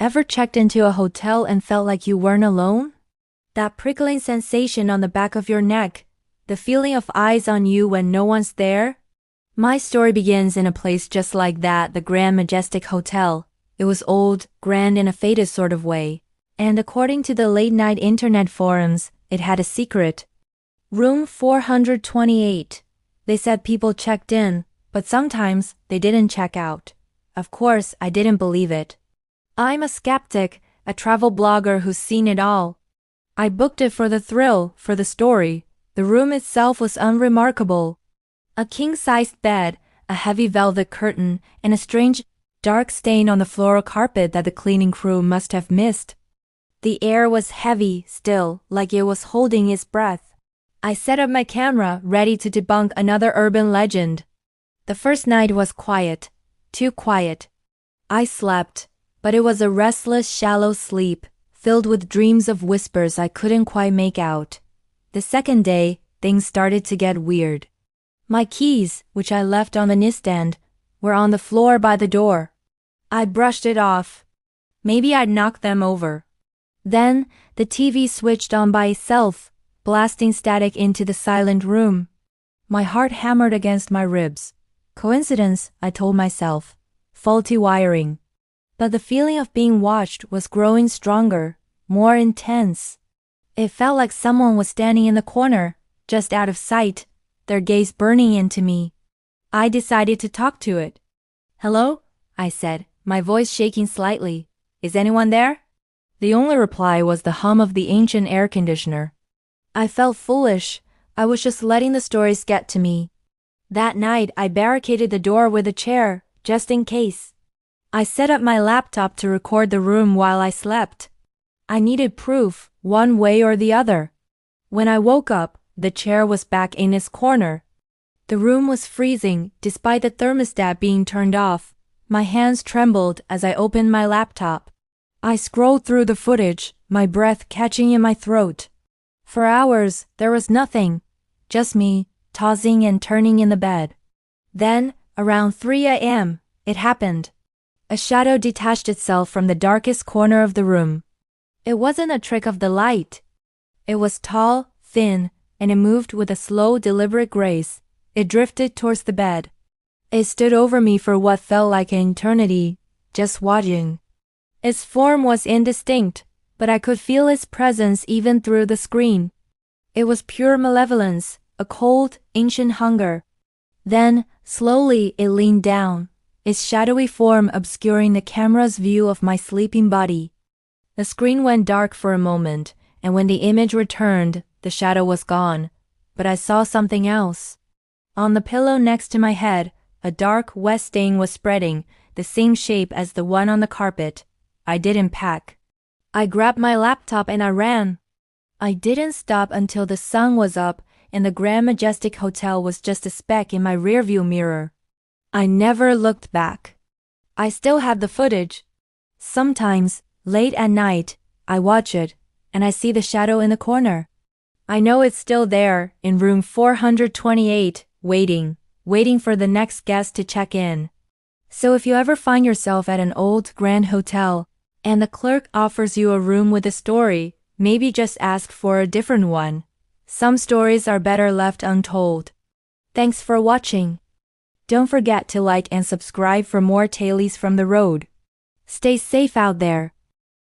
Ever checked into a hotel and felt like you weren't alone? That prickling sensation on the back of your neck, the feeling of eyes on you when no one's there? My story begins in a place just like that, the Grand Majestic Hotel. It was old, grand in a faded sort of way. And according to the late-night internet forums, it had a secret. Room 428. They said people checked in, but sometimes they didn't check out. Of course, I didn't believe it. I'm a skeptic, a travel blogger who's seen it all. I booked it for the thrill, for the story. The room itself was unremarkable. A king-sized bed, a heavy velvet curtain, and a strange, dark stain on the floral carpet that the cleaning crew must have missed. The air was heavy, still, like it was holding its breath. I set up my camera, ready to debunk another urban legend. The first night was quiet, too quiet. I slept, but it was a restless, shallow sleep, filled with dreams of whispers I couldn't quite make out. The second day, things started to get weird. My keys, which I left on the nightstand, were on the floor by the door. I brushed it off. Maybe I'd knocked them over. Then, the TV switched on by itself, blasting static into the silent room. My heart hammered against my ribs. Coincidence, I told myself. Faulty wiring. But the feeling of being watched was growing stronger, more intense. It felt like someone was standing in the corner, just out of sight, their gaze burning into me. I decided to talk to it. "Hello?" I said, my voice shaking slightly. "Is anyone there?" The only reply was the hum of the ancient air conditioner. I felt foolish. I was just letting the stories get to me. That night, I barricaded the door with a chair, just in case. I set up my laptop to record the room while I slept. I needed proof, one way or the other. When I woke up, the chair was back in its corner. The room was freezing, despite the thermostat being turned off. My hands trembled as I opened my laptop. I scrolled through the footage, my breath catching in my throat. For hours, there was nothing. Just me, tossing and turning in the bed. Then, around 3 a.m., it happened. A shadow detached itself from the darkest corner of the room. It wasn't a trick of the light. It was tall, thin, and it moved with a slow, deliberate grace. It drifted towards the bed. It stood over me for what felt like an eternity, just watching. Its form was indistinct, but I could feel its presence even through the screen. It was pure malevolence, a cold, ancient hunger. Then, slowly, it leaned down, its shadowy form obscuring the camera's view of my sleeping body. The screen went dark for a moment, and when the image returned, the shadow was gone. But I saw something else. On the pillow next to my head, a dark, wet stain was spreading, the same shape as the one on the carpet. I didn't pack. I grabbed my laptop and I ran. I didn't stop until the sun was up and the Grand Majestic Hotel was just a speck in my rearview mirror. I never looked back. I still have the footage. Sometimes, late at night, I watch it, and I see the shadow in the corner. I know it's still there, in room 428, waiting for the next guest to check in. So if you ever find yourself at an old grand hotel, and the clerk offers you a room with a story, maybe just ask for a different one. Some stories are better left untold. Thanks for watching. Don't forget to like and subscribe for more tales from the road. Stay safe out there.